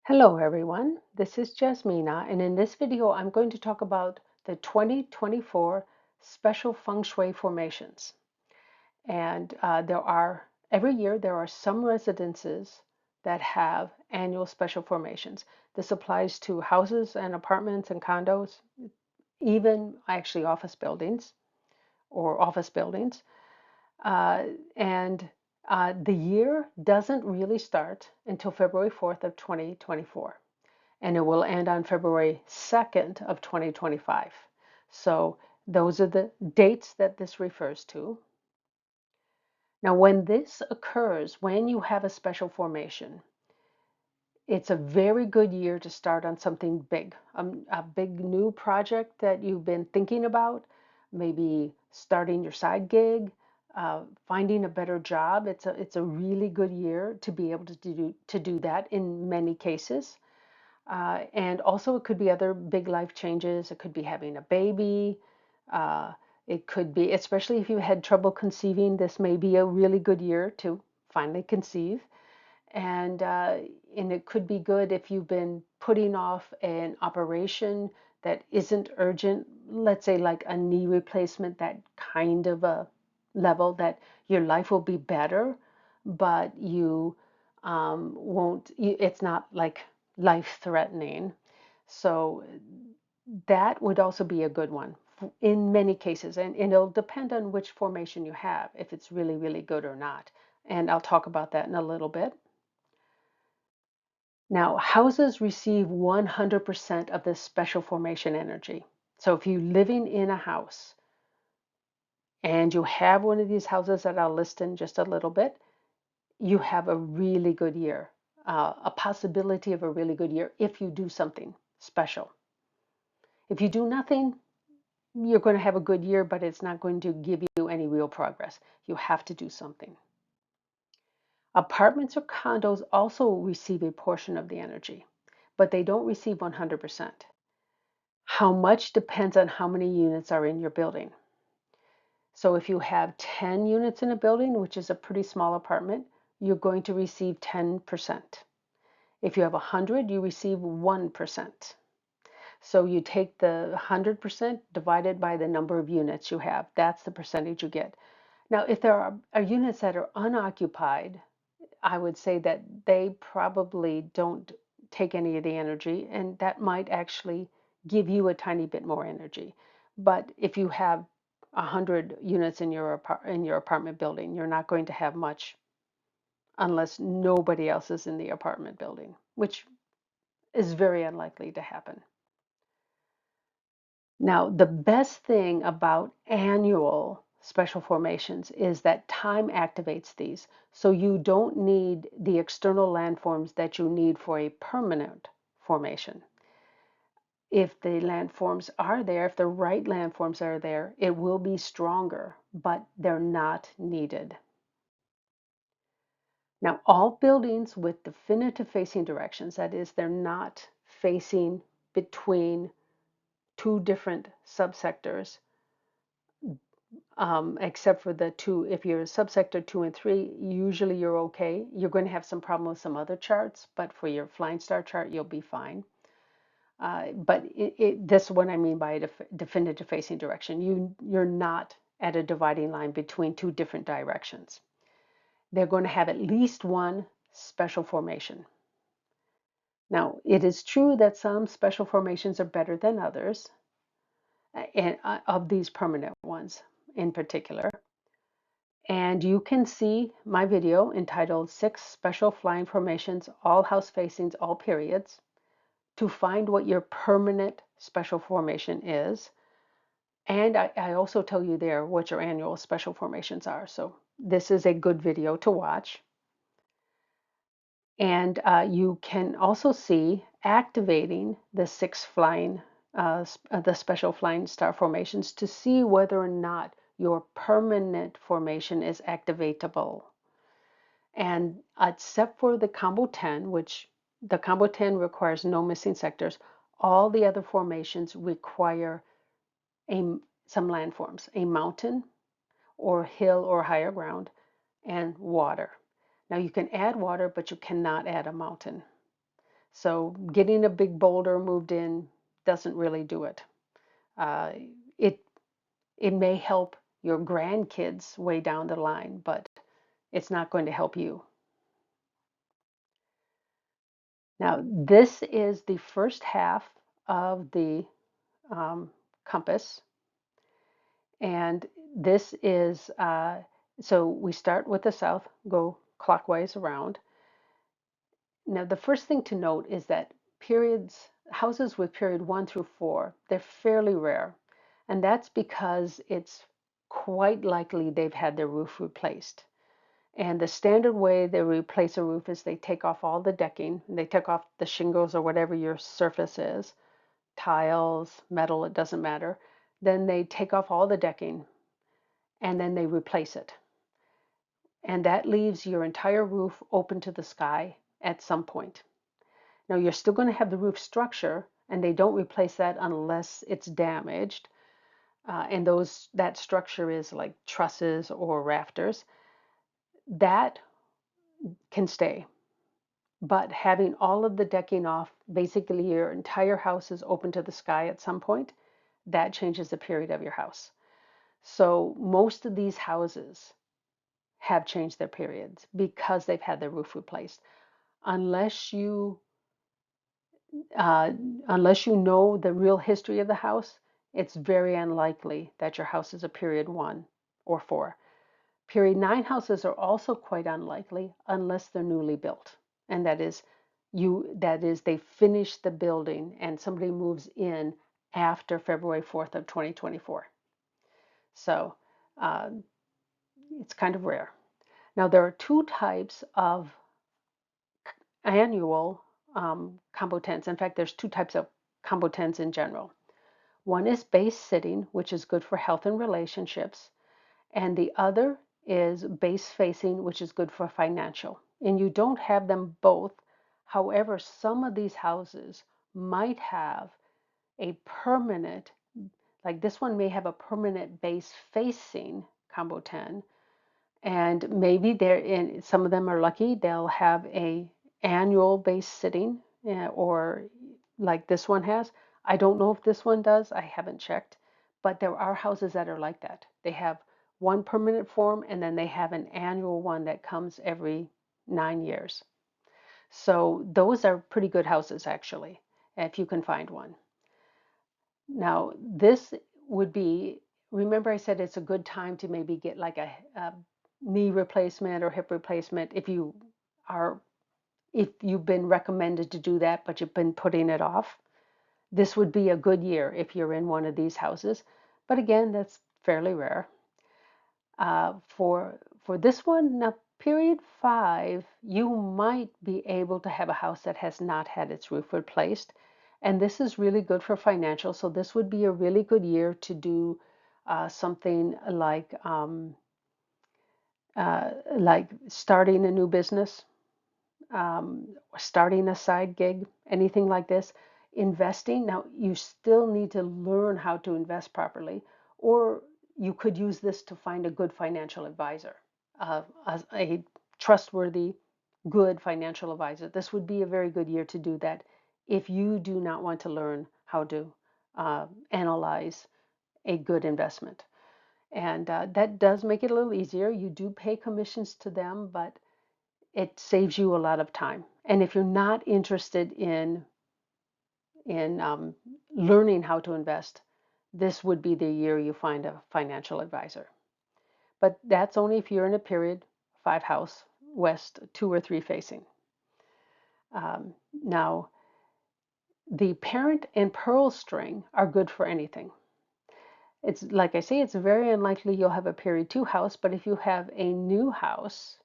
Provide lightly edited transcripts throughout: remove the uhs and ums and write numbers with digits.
Hello everyone, this is Jasmina, and in this video I'm going to talk about the 2024 special feng shui formations. And every year there are some residences that have annual special formations. This applies to houses and apartments and condos, even actually office buildings. Uh, and the year doesn't really start until February 4th of 2024, and it will end on February 2nd of 2025. So those are the dates that this refers to. Now, when this occurs, when you have a special formation, it's a very good year to start on something big, a big new project that you've been thinking about, maybe starting your side gig, finding a better job. It's a really good year to be able to do that in many cases. And also, it could be other big life changes. It could be having a baby. Uh, it could be, especially if you had trouble conceiving, this may be a really good year to finally conceive. And, uh, and it could be good if you've been putting off an operation that isn't urgent, let's say like a knee replacement, that kind of a level that your life will be better, but you it's not like life threatening. So that would also be a good one in many cases. And it'll depend on which formation you have, if it's really, really good or not. And I'll talk about that in a little bit. Now, houses receive 100% of this special formation energy. So if you're living in a house and you have one of these houses that I'll list in just a little bit, you have a really good year, a possibility of a really good year if you do something special. If you do nothing, you're going to have a good year, but it's not going to give you any real progress. You have to do something. Apartments or condos also receive a portion of the energy, but they don't receive 100%. How much depends on how many units are in your building. So if you have 10 units in a building, which is a pretty small apartment, you're going to receive 10%. If you have 100, you receive 1%. So you take the 100% divided by the number of units you have. That's the percentage you get. Now, if there are units that are unoccupied, I would say that they probably don't take any of the energy, and that might actually give you a tiny bit more energy. But if you have 100 units in your apartment building, you're not going to have much unless nobody else is in the apartment building, which is very unlikely to happen. Now, the best thing about annual special formations is that time activates these. So you don't need the external landforms that you need for a permanent formation. If the landforms are there, if the right landforms are there, it will be stronger, but they're not needed. Now, all buildings with definitive facing directions, that is, they're not facing between two different subsectors, except for the two. If you're subsector 2 and 3, usually you're okay. You're going to have some problem with some other charts, but for your flying star chart, you'll be fine. But this is what I mean by a definitive facing direction. You're not at a dividing line between two different directions. They're going to have at least one special formation. Now, it is true that some special formations are better than others, and of these permanent ones in particular. And you can see my video entitled 6 Special Flying Formations, All House Facings, All Periods, to find what your permanent special formation is. And I also tell you there what your annual special formations are. So this is a good video to watch. And you can also see activating the 6 the special flying star formations to see whether or not your permanent formation is activatable. And except for the combo 10, which the combo 10 requires no missing sectors, all the other formations require some landforms, a mountain or hill or higher ground, and water. Now you can add water, but you cannot add a mountain. So getting a big boulder moved in doesn't really do it. Uh, it it may help your grandkids way down the line, but it's not going to help you. Now, this is the first half of the um, compass, and this is so we start with the south, go clockwise around. Now, the first thing to note is that houses with period 1 through 4, they're fairly rare. And that's because it's quite likely they've had their roof replaced. And the standard way they replace a roof is they take off all the decking, they take off the shingles or whatever your surface is, tiles, metal, it doesn't matter. Then they take off all the decking and then they replace it. And that leaves your entire roof open to the sky at some point. Now you're still going to have the roof structure, and they don't replace that unless it's damaged. And that structure is like trusses or rafters. That can stay. But having all of the decking off, basically your entire house is open to the sky at some point, that changes the period of your house. So most of these houses have changed their periods because they've had their roof replaced. Unless you uh, unless you know the real history of the house, it's very unlikely that your house is a period 1 or 4. Period 9 houses are also quite unlikely unless they're newly built. And that is they finish the building and somebody moves in after February 4th of 2024. So uh, it's kind of rare. Now there are two types of annual combo tents. In fact, there's two types of combo tents in general. One is base sitting, which is good for health and relationships, and the other is base facing, which is good for financial. And you don't have them both. However, some of these houses might have a permanent, like this one may have a permanent base facing combo 10, and maybe some of them are lucky, they'll have a annual base sitting, or like this one has. I don't know if this one does, I haven't checked, but there are houses that are like that. They have one permanent form and then they have an annual one that comes every 9 years. So those are pretty good houses actually, if you can find one. Now, this would be, remember I said it's a good time to maybe get like a knee replacement or hip replacement if you've been recommended to do that, but you've been putting it off. This would be a good year if you're in one of these houses. But again, that's fairly rare. For this one, now period 5, you might be able to have a house that has not had its roof replaced. And this is really good for financial. So this would be a really good year to do something like starting a new business, starting a side gig, anything like this. Investing. Now, you still need to learn how to invest properly, or you could use this to find a good financial advisor, a trustworthy, good financial advisor. This would be a very good year to do that if you do not want to learn how to analyze a good investment. And that does make it a little easier. You do pay commissions to them, but it saves you a lot of time. And if you're not interested in learning how to invest, this would be the year you find a financial advisor. But that's only if you're in a period 5 house, west, 2 or 3 facing. Now, the parent and pearl string are good for anything. It's like I say, it's very unlikely you'll have a period 2 house, but if you have a new house,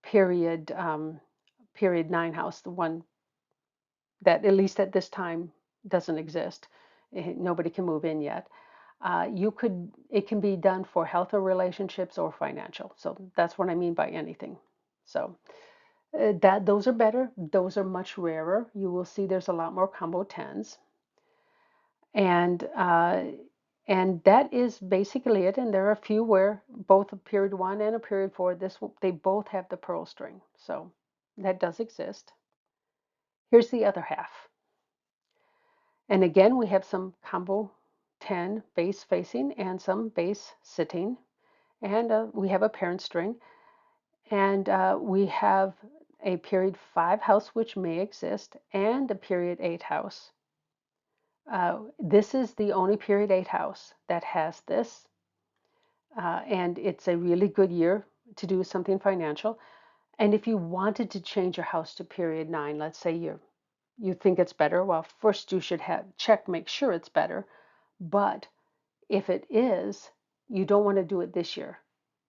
period 9 house, the one that at least at this time doesn't exist. Nobody can move in yet. It can be done for health or relationships or financial. So that's what I mean by anything. So those are better. Those are much rarer. You will see there's a lot more combo 10s. And that is basically it. And there are a few where both a period 1 and a period 4, they both have the pearl string. So that does exist. Here's the other half. And again, we have some combo 10 base facing and some base sitting. And we have a parent string. And we have a period 5 house, which may exist, and a period 8 house. This is the only period 8 house that has this. And it's a really good year to do something financial. And if you wanted to change your house to period 9, let's say you think it's better, well, first you should make sure it's better. But if it is, you don't want to do it this year,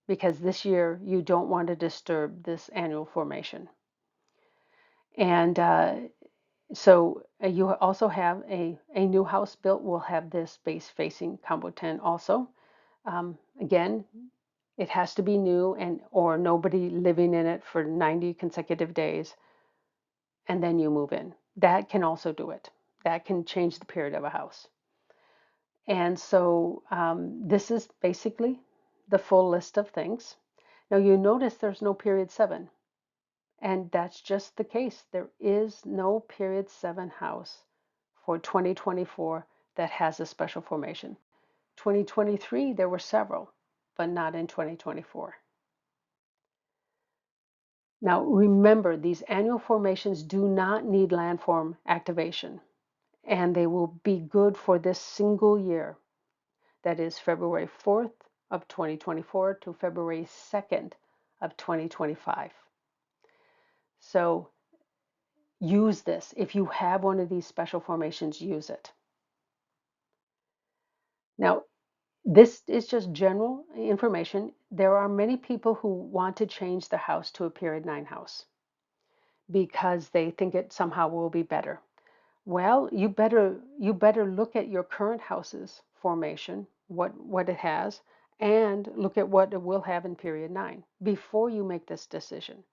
because this year you don't want to disturb this annual formation. And so you also have a new house built will have this base facing combo 10 also. Again, it has to be new or nobody living in it for 90 consecutive days, and then you move in. That can also do it. That can change the period of a house. And so this is basically the full list of things. Now you notice there's no period 7. And that's just the case. There is no period 7 house for 2024 that has a special formation. 2023, there were several, but not in 2024. Now remember, these annual formations do not need landform activation, and they will be good for this single year. That is February 4th of 2024 to February 2nd of 2025. So use this. If you have one of these special formations, use it. Now, this is just general information. There are many people who want to change the house to a period 9 house because they think it somehow will be better. Well, you better look at your current house's formation, what it has, and look at what it will have in period 9 before you make this decision.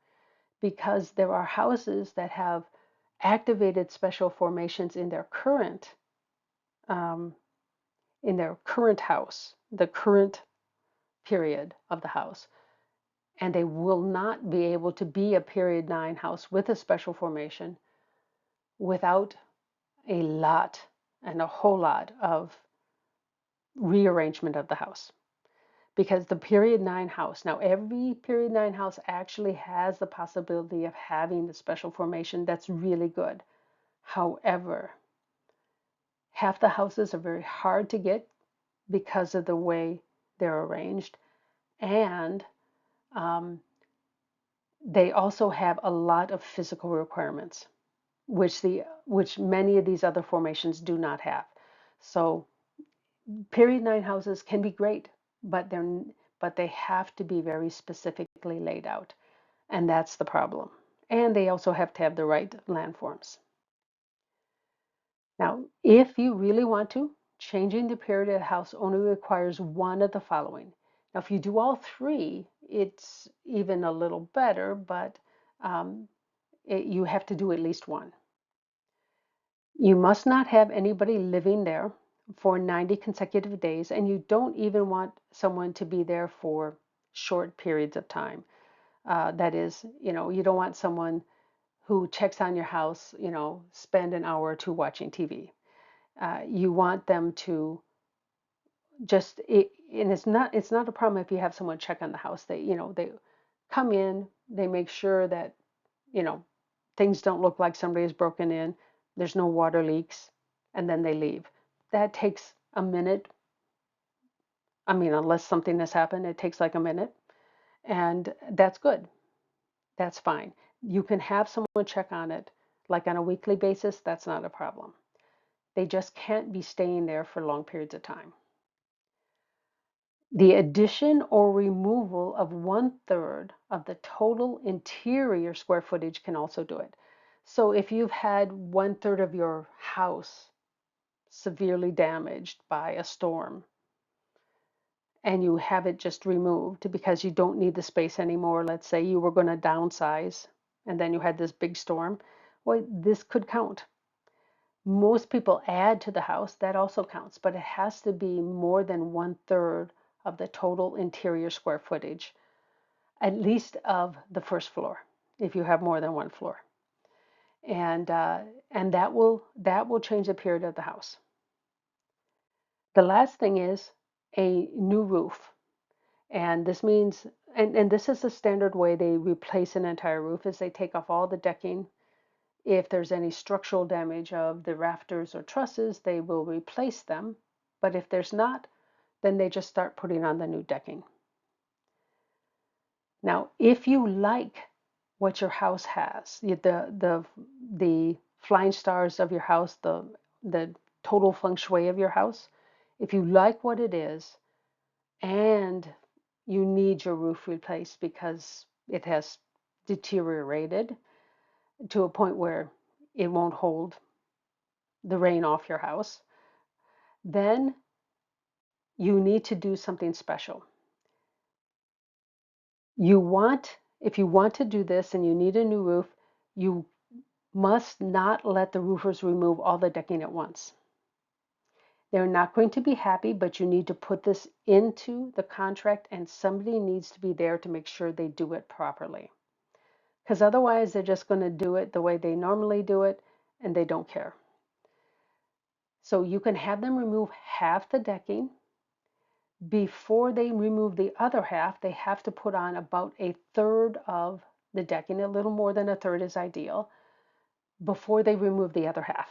Because there are houses that have activated special formations in their current house, the current period of the house, and they will not be able to be a period 9 house with a special formation without a lot and a whole lot of rearrangement of the house. Because the period 9 house, now every period 9 house actually has the possibility of having the special formation. That's really good. However, half the houses are very hard to get because of the way they're arranged, and they also have a lot of physical requirements, which many of these other formations do not have. So period 9 houses can be great, but they have to be very specifically laid out, and that's the problem. And they also have to have the right landforms. Now, if you really want to, changing the period of the house only requires one of the following. Now, if you do all three, it's even a little better, but you have to do at least one. You must not have anybody living there for 90 consecutive days, and you don't even want someone to be there for short periods of time. That is, you don't want someone who checks on your house, spend an hour or two watching TV. You want them to and it's not a problem if you have someone check on the house. They come in, they make sure that, things don't look like somebody has broken in, there's no water leaks, and then they leave. That takes a minute. I mean, unless something has happened, it takes like a minute, and that's good. That's fine. You can have someone check on it like on a weekly basis. That's not a problem. They just can't be staying there for long periods of time. The addition or removal of 1/3 of the total interior square footage can also do it. So if you've had 1/3 of your house severely damaged by a storm and you have it just removed because you don't need the space anymore, let's say you were going to downsize and then you had this big storm, well, this could count. Most people add to the house, that also counts, but it has to be more than 1/3 of the total interior square footage, at least of the first floor, if you have more than one floor. and that will change the period of the house. The last thing is a new roof. And this means, and this is the standard way they replace an entire roof, is they take off all the decking. If there's any structural damage of the rafters or trusses, they will replace them. But if there's not, then they just start putting on the new decking. Now, if you like what your house has, the flying stars of your house, the total feng shui of your house, if you like what it is and you need your roof replaced because it has deteriorated to a point where it won't hold the rain off your house, then you need to do something special. If you want to do this and you need a new roof, you must not let the roofers remove all the decking at once. They're not going to be happy, but you need to put this into the contract and somebody needs to be there to make sure they do it properly. Because otherwise, they're just going to do it the way they normally do it and they don't care. So you can have them remove half the decking. Before they remove the other half, they have to put on about a third of the decking. A little more than a third is ideal before they remove the other half.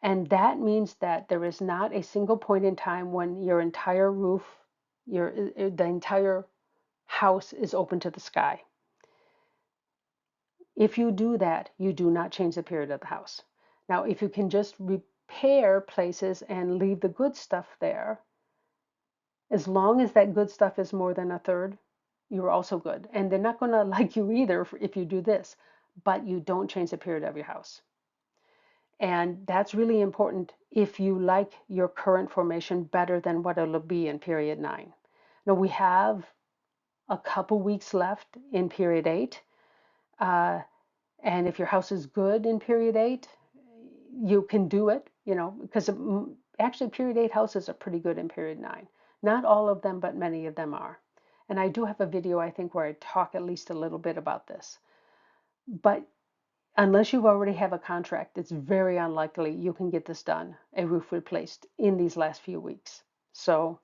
And that means that there is not a single point in time when your entire roof, the entire house is open to the sky. If you do that, you do not change the period of the house. Now, if you can just repair places and leave the good stuff there, as long as that good stuff is more than a third, you're also good. And they're not going to like you either if you do this, but you don't change the period of your house. And that's really important if you like your current formation better than what it'll be in period 9. Now, we have a couple weeks left in period 8. And if your house is good in period 8, you can do it, because actually period 8 houses are pretty good in period 9. Not all of them, but many of them are. And I do have a video, I think, where I talk at least a little bit about this. But unless you already have a contract, it's very unlikely you can get this done, a roof replaced, in these last few weeks. So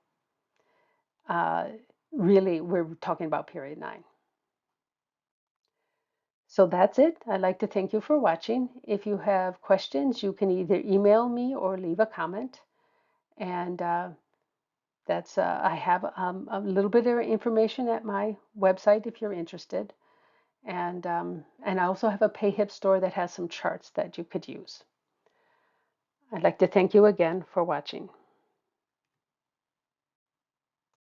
really, we're talking about period 9. So that's it. I'd like to thank you for watching. If you have questions, you can either email me or leave a comment. And I have a little bit of information at my website if you're interested. And I also have a PayHip store that has some charts that you could use. I'd like to thank you again for watching.